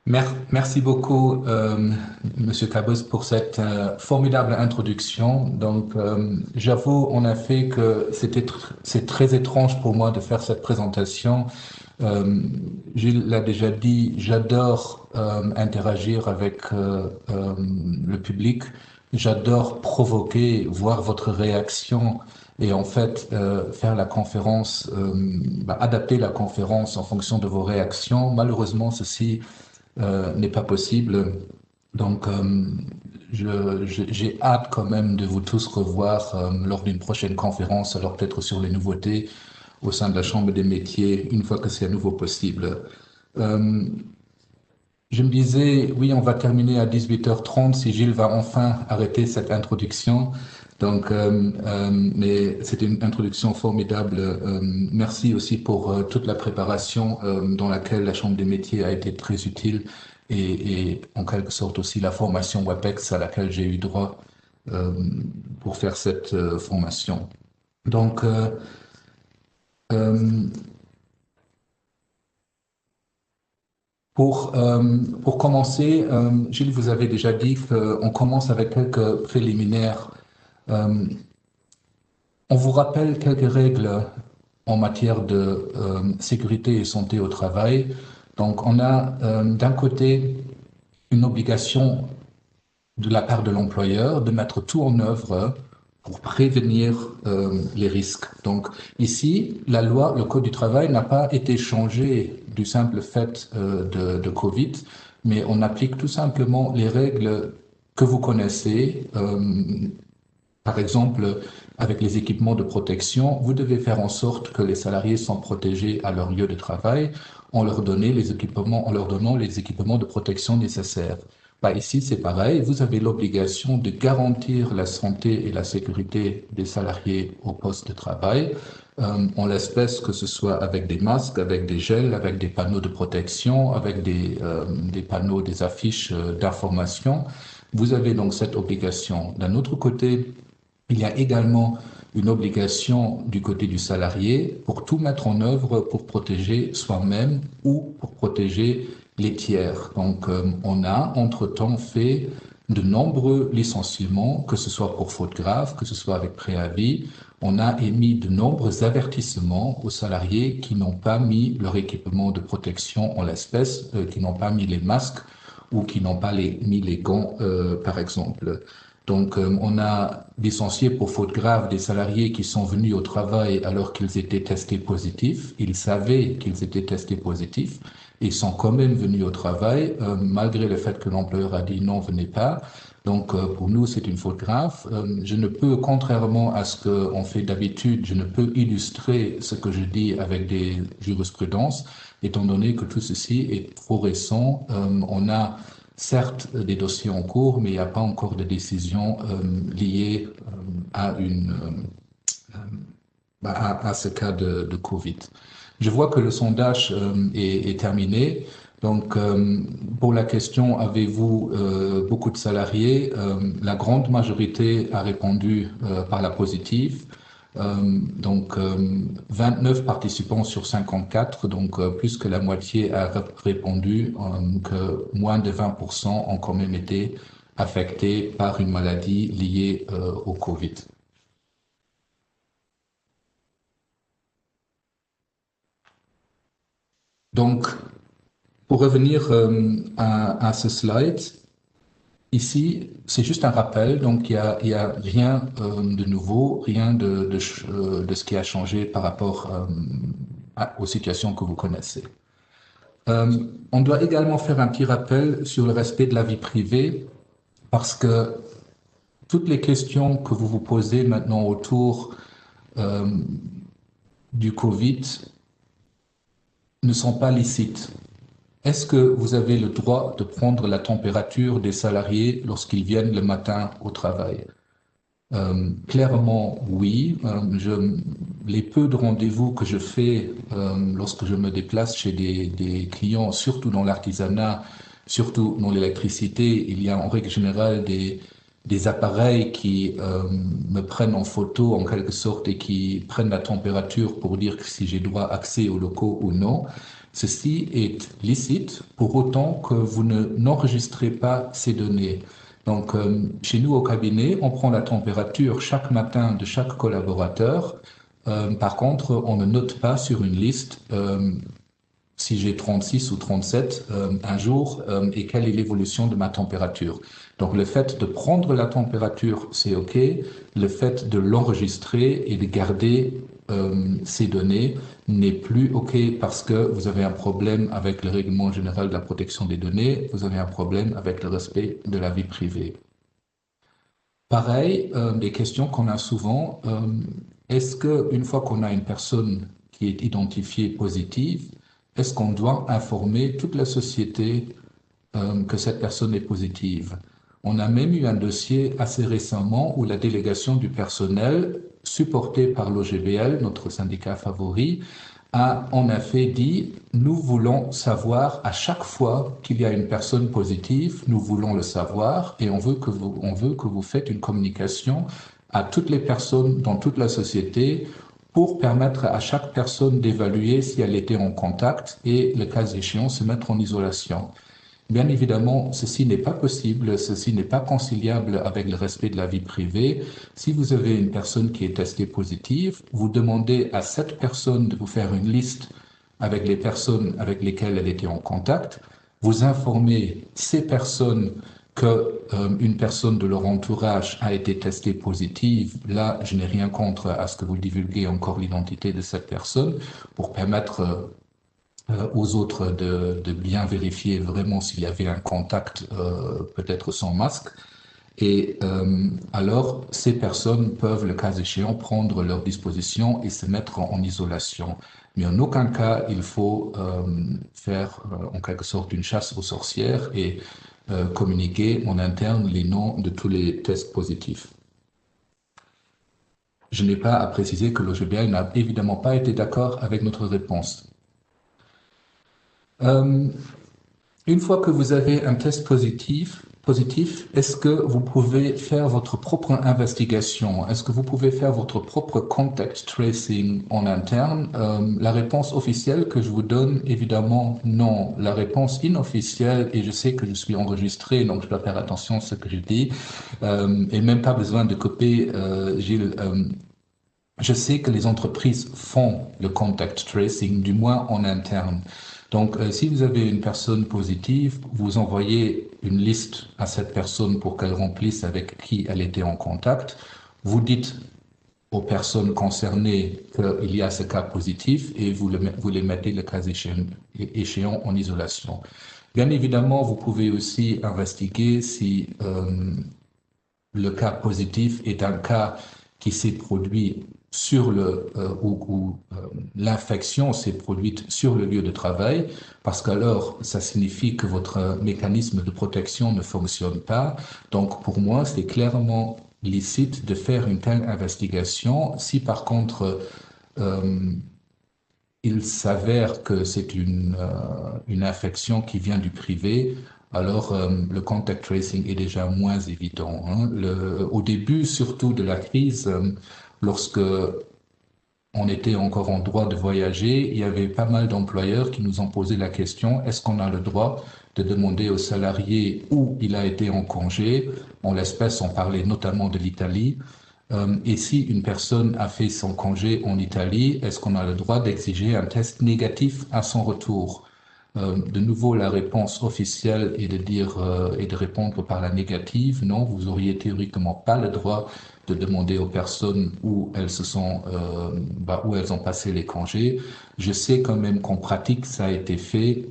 Merci beaucoup, Monsieur Cabos, pour cette formidable introduction. Donc, j'avoue en effet que c'est très étrange pour moi de faire cette présentation. Euh, Gilles l'a déjà dit, j'adore interagir avec le public. J'adore provoquer, voir votre réaction et en fait faire la conférence, adapter la conférence en fonction de vos réactions. Malheureusement, ceci n'est pas possible. Donc, j'ai hâte quand même de vous tous revoir lors d'une prochaine conférence, alors peut-être sur les nouveautés au sein de la Chambre des métiers, une fois que c'est à nouveau possible. Euh, je me disais, oui, on va terminer à 18h30 si Gilles va enfin arrêter cette introduction. Donc, mais c'était une introduction formidable. Merci aussi pour toute la préparation dans laquelle la Chambre des métiers a été très utile et en quelque sorte aussi la formation WebEx à laquelle j'ai eu droit euh, pour faire cette formation. Donc, euh, pour commencer, Gilles, vous avez déjà dit qu'on commence avec quelques préliminaires. Euh, on vous rappelle quelques règles en matière de sécurité et santé au travail. Donc, on a d'un côté une obligation de la part de l'employeur de mettre tout en œuvre pour prévenir les risques. Donc ici, la loi, le Code du travail n'a pas été changé du simple fait de Covid, mais on applique tout simplement les règles que vous connaissez. Par exemple, avec les équipements de protection, vous devez faire en sorte que les salariés sont protégés à leur lieu de travail en leur en leur donnant les équipements de protection nécessaires. Bah, ici, c'est pareil. Vous avez l'obligation de garantir la santé et la sécurité des salariés au poste de travail, en l'espèce que ce soit avec des masques, avec des gels, avec des panneaux de protection, avec des panneaux, des affiches d'information. Vous avez donc cette obligation. D'un autre côté, il y a également une obligation du côté du salarié pour tout mettre en œuvre pour protéger soi-même ou pour protéger les tiers. Donc, on a entre-temps fait de nombreux licenciements, que ce soit pour faute grave, que ce soit avec préavis. On a émis de nombreux avertissements aux salariés qui n'ont pas mis leur équipement de protection en l'espèce, qui n'ont pas mis les masques ou qui n'ont pas mis les gants, par exemple. Donc, on a licencié pour faute grave des salariés qui sont venus au travail alors qu'ils étaient testés positifs. Ils savaient qu'ils étaient testés positifs. Ils sont quand même venus au travail, malgré le fait que l'employeur a dit non, venez pas. Donc, pour nous, c'est une faute grave. Je ne peux, contrairement à ce qu'on fait d'habitude, je ne peux illustrer ce que je dis avec des jurisprudences, étant donné que tout ceci est trop récent. On a certes des dossiers en cours, mais il n'y a pas encore de décision liée à à ce cas de Covid. Je vois que le sondage est terminé. Donc, pour la question, avez-vous beaucoup de salariés? La grande majorité a répondu par la positive. Donc, 29 participants sur 54, donc plus que la moitié a répondu que moins de 20% ont quand même été affectés par une maladie liée au Covid. Donc, pour revenir à ce slide, ici, c'est juste un rappel, donc il y a rien de nouveau, rien de ce qui a changé par rapport aux situations que vous connaissez. On doit également faire un petit rappel sur le respect de la vie privée, parce que toutes les questions que vous vous posez maintenant autour euh, du Covid ne sont pas licites. Est-ce que vous avez le droit de prendre la température des salariés lorsqu'ils viennent le matin au travail? Clairement, oui. Les peu de rendez-vous que je fais lorsque je me déplace chez des clients, surtout dans l'artisanat, surtout dans l'électricité, il y a en règle générale des appareils qui me prennent en photo en quelque sorte et qui prennent la température pour dire si j'ai droit accès aux locaux ou non. Ceci est licite pour autant que vous n'enregistrez pas ces données. Donc, chez nous au cabinet, on prend la température chaque matin de chaque collaborateur. Par contre, on ne note pas sur une liste si j'ai 36 ou 37 un jour et quelle est l'évolution de ma température. Donc le fait de prendre la température, c'est OK. Le fait de l'enregistrer et de garder ces données n'est plus OK parce que vous avez un problème avec le règlement général de la protection des données, vous avez un problème avec le respect de la vie privée. Pareil, des questions qu'on a souvent, est-ce qu'une fois qu'on a une personne qui est identifiée positive, est-ce qu'on doit informer toute la société que cette personne est positive? On a même eu un dossier assez récemment où la délégation du personnel, supportée par l'OGBL, notre syndicat favori, a en effet dit, nous voulons savoir à chaque fois qu'il y a une personne positive, nous voulons le savoir et on veut que vous faites une communication à toutes les personnes dans toute la société pour permettre à chaque personne d'évaluer si elle était en contact et, le cas échéant, se mettre en isolation. Bien évidemment, ceci n'est pas possible, ceci n'est pas conciliable avec le respect de la vie privée. Si vous avez une personne qui est testée positive, vous demandez à cette personne de vous faire une liste avec les personnes avec lesquelles elle était en contact. Vous informez ces personnes que une personne de leur entourage a été testée positive. Là, je n'ai rien contre à ce que vous divulguez encore l'identité de cette personne pour permettre aux autres de bien vérifier vraiment s'il y avait un contact, peut-être sans masque. Et alors, ces personnes peuvent, le cas échéant, prendre leurs dispositions et se mettre en isolation. Mais en aucun cas, il faut faire en quelque sorte une chasse aux sorcières et communiquer en interne les noms de tous les tests positifs. Je n'ai pas à préciser que l'OGBL n'a évidemment pas été d'accord avec notre réponse. Une fois que vous avez un test positif, est-ce que vous pouvez faire votre propre investigation? Est-ce que vous pouvez faire votre propre contact tracing en interne? La réponse officielle que je vous donne, évidemment, non. La réponse inofficielle, et je sais que je suis enregistré, donc je dois faire attention à ce que je dis, et même pas besoin de copier, Gilles. Je sais que les entreprises font le contact tracing, du moins en interne. Donc, si vous avez une personne positive, vous envoyez une liste à cette personne pour qu'elle remplisse avec qui elle était en contact. Vous dites aux personnes concernées qu'il y a ce cas positif et vous les mettez, le cas échéant, en isolation. Bien évidemment, vous pouvez aussi investiguer si le cas positif est un cas qui s'est produit sur l'infection s'est produite sur le lieu de travail, parce qu'alors ça signifie que votre mécanisme de protection ne fonctionne pas. Donc pour moi, c'est clairement licite de faire une telle investigation. Si par contre il s'avère que c'est une infection qui vient du privé, alors le contact tracing est déjà moins évident. Hein. Au début, surtout de la crise, lorsque on était encore en droit de voyager, il y avait pas mal d'employeurs qui nous ont posé la question, est-ce qu'on a le droit de demander au salarié où il a été en congé? En l'espèce, on parlait notamment de l'Italie. Et si une personne a fait son congé en Italie, est-ce qu'on a le droit d'exiger un test négatif à son retour? De nouveau, la réponse officielle est de dire et de répondre par la négative. Non, vous auriez théoriquement pas le droit de demander aux personnes où elles où elles ont passé les congés. Je sais quand même qu'en pratique, ça a été fait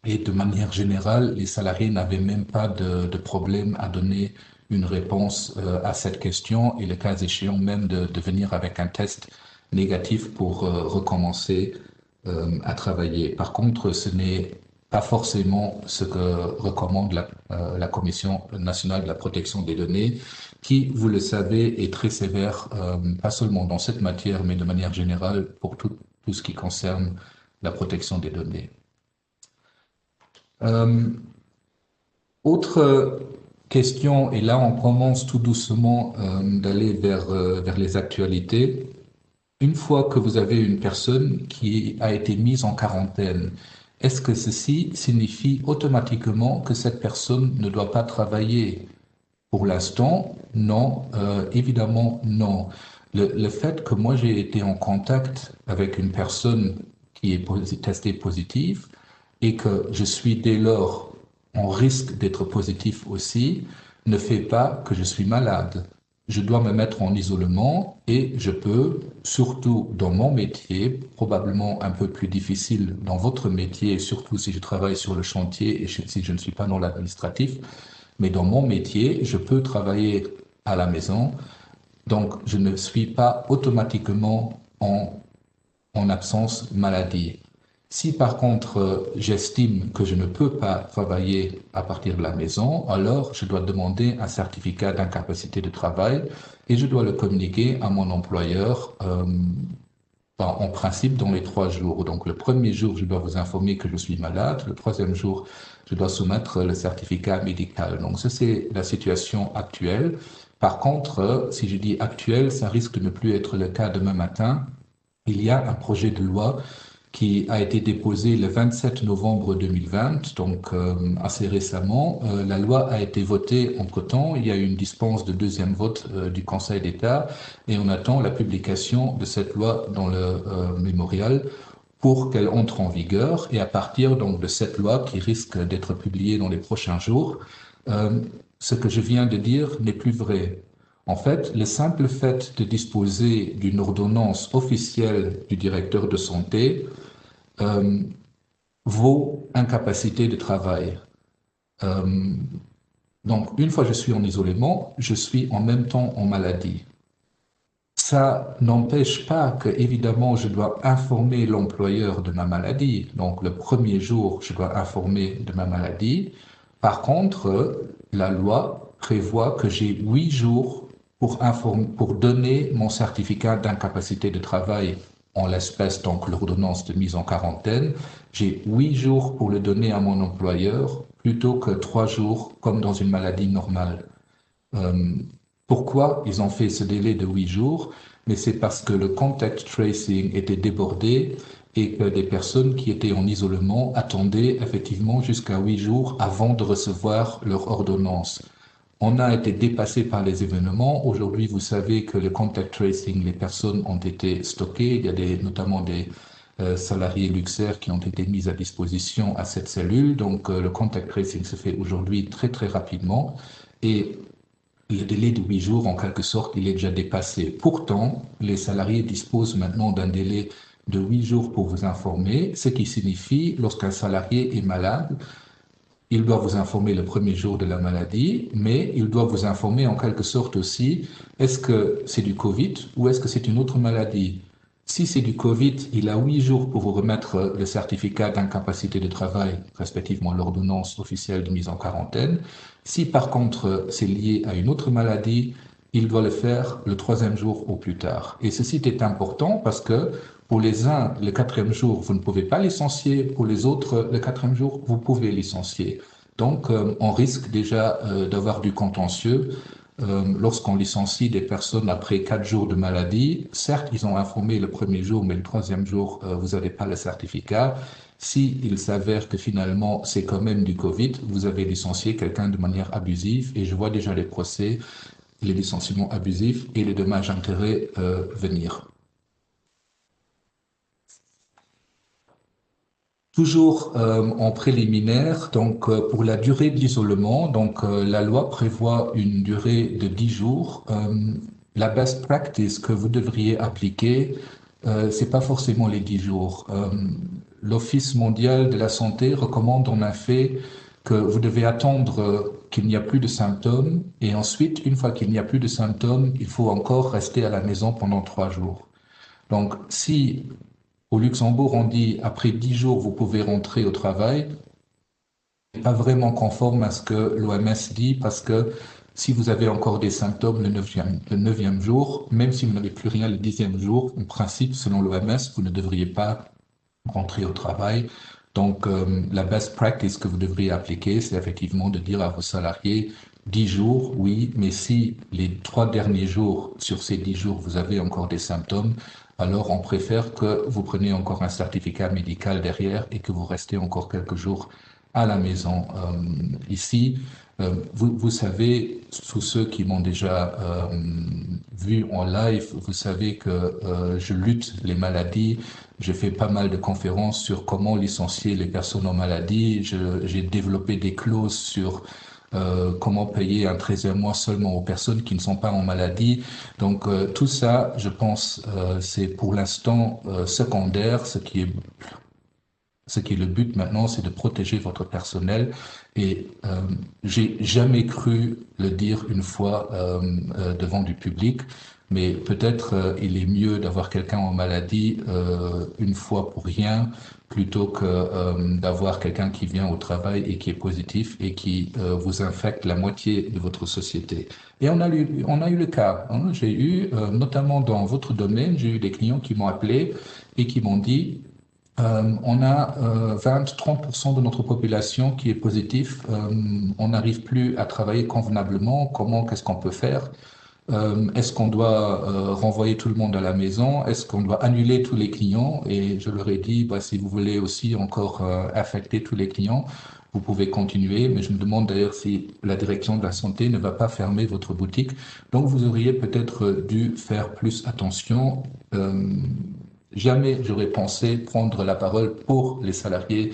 et de manière générale, les salariés n'avaient même pas de problème à donner une réponse à cette question et le cas échéant même de venir avec un test négatif pour recommencer à travailler. Par contre, ce n'est pas forcément ce que recommande la Commission nationale de la protection des données, qui, vous le savez, est très sévère, pas seulement dans cette matière, mais de manière générale pour tout ce qui concerne la protection des données. Autre question, et là on commence tout doucement d'aller vers les actualités. Une fois que vous avez une personne qui a été mise en quarantaine est-ce que ceci signifie automatiquement que cette personne ne doit pas travailler? Pour l'instant, non, évidemment non. Le fait que moi j'ai été en contact avec une personne qui est testée positive et que je suis dès lors en risque d'être positif aussi, ne fait pas que je suis malade. Je dois me mettre en isolement et je peux, surtout dans mon métier, probablement un peu plus difficile dans votre métier, surtout si je travaille sur le chantier et si je ne suis pas dans l'administratif, mais dans mon métier, je peux travailler à la maison, donc je ne suis pas automatiquement en absence maladie. Si par contre j'estime que je ne peux pas travailler à partir de la maison, alors je dois demander un certificat d'incapacité de travail et je dois le communiquer à mon employeur en principe dans les 3 jours. Donc le premier jour, je dois vous informer que je suis malade. Le troisième jour, je dois soumettre le certificat médical. Donc ça, c'est la situation actuelle. Par contre, si je dis actuelle, ça risque de ne plus être le cas demain matin. Il y a un projet de loi qui a été déposé le 27 novembre 2020, donc assez récemment. La loi a été votée entre-temps. Il y a eu une dispense de deuxième vote du Conseil d'État et on attend la publication de cette loi dans le mémorial pour qu'elle entre en vigueur. Et à partir donc de cette loi qui risque d'être publiée dans les prochains jours, ce que je viens de dire n'est plus vrai. En fait, le simple fait de disposer d'une ordonnance officielle du directeur de santé euh, vaut incapacité de travail. Euh, donc, une fois que je suis en isolement, je suis en même temps en maladie. Ça n'empêche pas que, évidemment, je dois informer l'employeur de ma maladie. Donc, le premier jour, je dois informer de ma maladie. Par contre, la loi prévoit que j'ai 8 jours pour donner mon certificat d'incapacité de travail en l'espèce, donc l'ordonnance de mise en quarantaine. J'ai 8 jours pour le donner à mon employeur plutôt que 3 jours comme dans une maladie normale. Euh, Pourquoi ils ont fait ce délai de 8 jours? Mais c'est parce que le contact tracing était débordé et que des personnes qui étaient en isolement attendaient effectivement jusqu'à 8 jours avant de recevoir leur ordonnance. On a été dépassé par les événements. Aujourd'hui, vous savez que le contact tracing, les personnes ont été stockées. Il y a notamment des salariés Luxair qui ont été mis à disposition à cette cellule. Donc, le contact tracing se fait aujourd'hui très, très rapidement. Et le délai de 8 jours, en quelque sorte, il est déjà dépassé. Pourtant, les salariés disposent maintenant d'un délai de 8 jours pour vous informer, ce qui signifie, lorsqu'un salarié est malade, il doit vous informer le premier jour de la maladie, mais il doit vous informer en quelque sorte aussi, est-ce que c'est du Covid ou est-ce que c'est une autre maladie? Si c'est du Covid, il a 8 jours pour vous remettre le certificat d'incapacité de travail, respectivement l'ordonnance officielle de mise en quarantaine. Si par contre c'est lié à une autre maladie, il doit le faire le troisième jour au plus tard. Et ceci est important parce que pour les uns, le quatrième jour, vous ne pouvez pas licencier. Pour les autres, le quatrième jour, vous pouvez licencier. Donc, on risque déjà d'avoir du contentieux lorsqu'on licencie des personnes après 4 jours de maladie. Certes, ils ont informé le premier jour, mais le troisième jour, vous n'avez pas le certificat. Si il s'avère que finalement c'est quand même du Covid, vous avez licencié quelqu'un de manière abusive et je vois déjà les procès, les licenciements abusifs et les dommages-intérêts venir. Toujours en préliminaire, donc pour la durée de l'isolement, donc la loi prévoit une durée de 10 jours. La best practice que vous devriez appliquer, c'est pas forcément les 10 jours. L'Office mondial de la santé recommande en effet que vous devez attendre qu'il n'y a plus de symptômes et ensuite, une fois qu'il n'y a plus de symptômes, il faut encore rester à la maison pendant 3 jours. Donc, si au Luxembourg, on dit après 10 jours, vous pouvez rentrer au travail. C'est pas vraiment conforme à ce que l'OMS dit parce que si vous avez encore des symptômes le neuvième jour, même si vous n'avez plus rien le 10e jour, en principe, selon l'OMS, vous ne devriez pas rentrer au travail. Donc, la best practice que vous devriez appliquer, c'est effectivement de dire à vos salariés 10 jours, oui, mais si les 3 derniers jours sur ces 10 jours, vous avez encore des symptômes, alors on préfère que vous preniez encore un certificat médical derrière et que vous restez encore quelques jours à la maison. Ici, vous savez, tous ceux qui m'ont déjà vu en live, vous savez que je lutte les maladies. J'ai fait pas mal de conférences sur comment licencier les personnes en maladie. J'ai développé des clauses sur comment payer un 13e mois seulement aux personnes qui ne sont pas en maladie. Donc tout ça, je pense, c'est pour l'instant secondaire. Ce qui est le but maintenant, c'est de protéger votre personnel. Et j'ai jamais cru le dire une fois devant du public, mais peut-être il est mieux d'avoir quelqu'un en maladie une fois pour rien, plutôt que d'avoir quelqu'un qui vient au travail et qui est positif et qui vous infecte la moitié de votre société. Et on a eu le cas. Hein. J'ai eu, notamment dans votre domaine, j'ai eu des clients qui m'ont appelé et qui m'ont dit on a 20-30% de notre population qui est positif. On n'arrive plus à travailler convenablement. Qu'est-ce qu'on peut faire? Est-ce qu'on doit renvoyer tout le monde à la maison? Est-ce qu'on doit annuler tous les clients? Et je leur ai dit, bah, si vous voulez aussi encore affecter tous les clients, vous pouvez continuer. Mais je me demande d'ailleurs si la direction de la santé ne va pas fermer votre boutique. Donc vous auriez peut-être dû faire plus attention. Jamais j'aurais pensé prendre la parole pour les salariés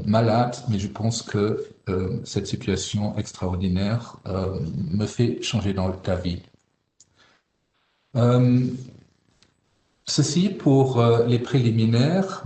malades, mais je pense que cette situation extraordinaire me fait changer d'avis. Euh, Ceci pour les préliminaires.